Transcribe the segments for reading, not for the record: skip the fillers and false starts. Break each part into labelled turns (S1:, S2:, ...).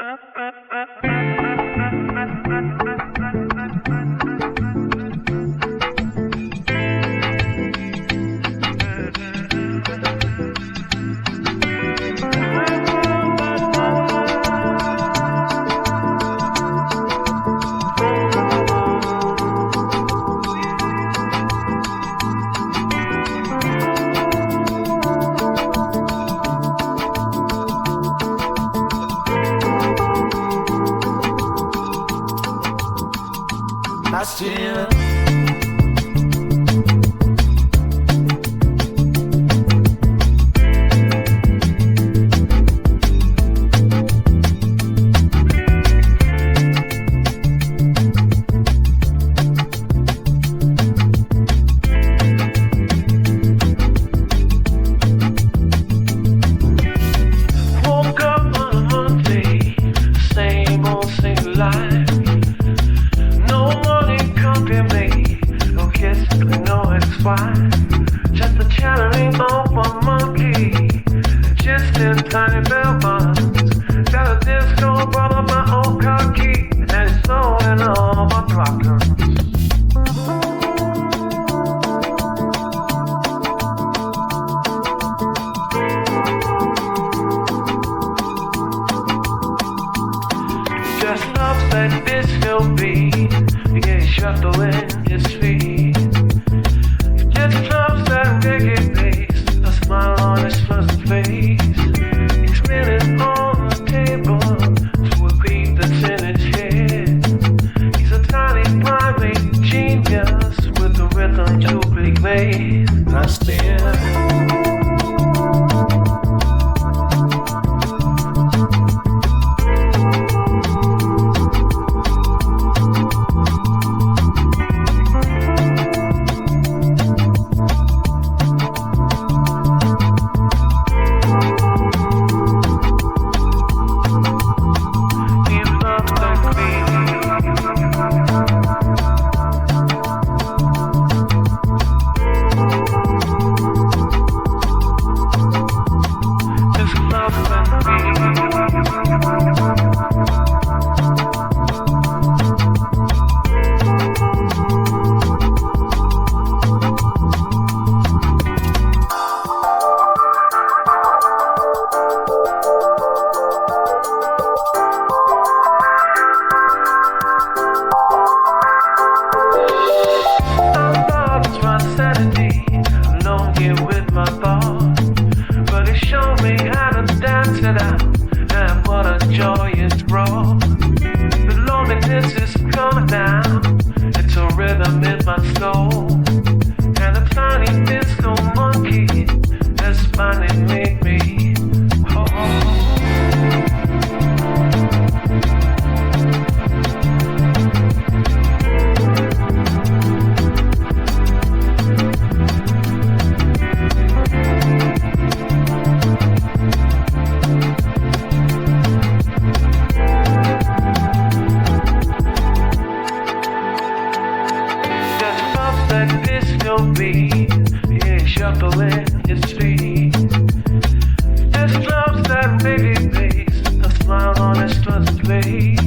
S1: I still woke up on a Monday, same old single life. No money company me, no kiss, no ex-wife. Just a chattering of a monkey, just in tiny bell buns. Got a disco brought up my own car key, and it's sold in all my blockers. Just loves that disco beat, yeah, shuffling his feet. Just loves that reggae bass, a smile on his fuzzy face. He's spinning on the table to a beat that's in his head. He's a tiny primate genius with a rhythm to be made. I still sanity, alone here with my thoughts. But he showed me how to dance it out, and what a joy it's brought. The loneliness is coming down, it's a rhythm in my soul. And a tiny disco monkey has finally made me whole. That disco beat, yeah, shuffling his feet. Just loves that reggae bass, a smile on his fuzzy face.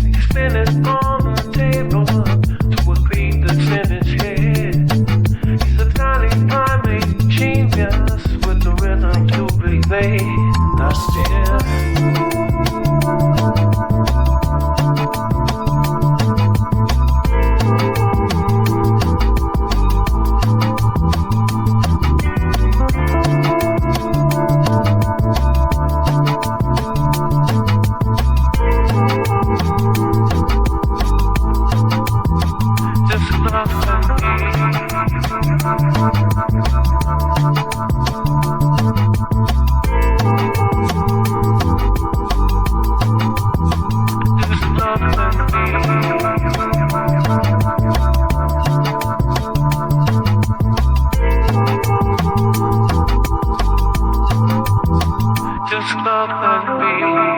S1: He's spinning on the table to a beat that's in his head. He's a tiny primate genius with the rhythm to be made. I still just love and be.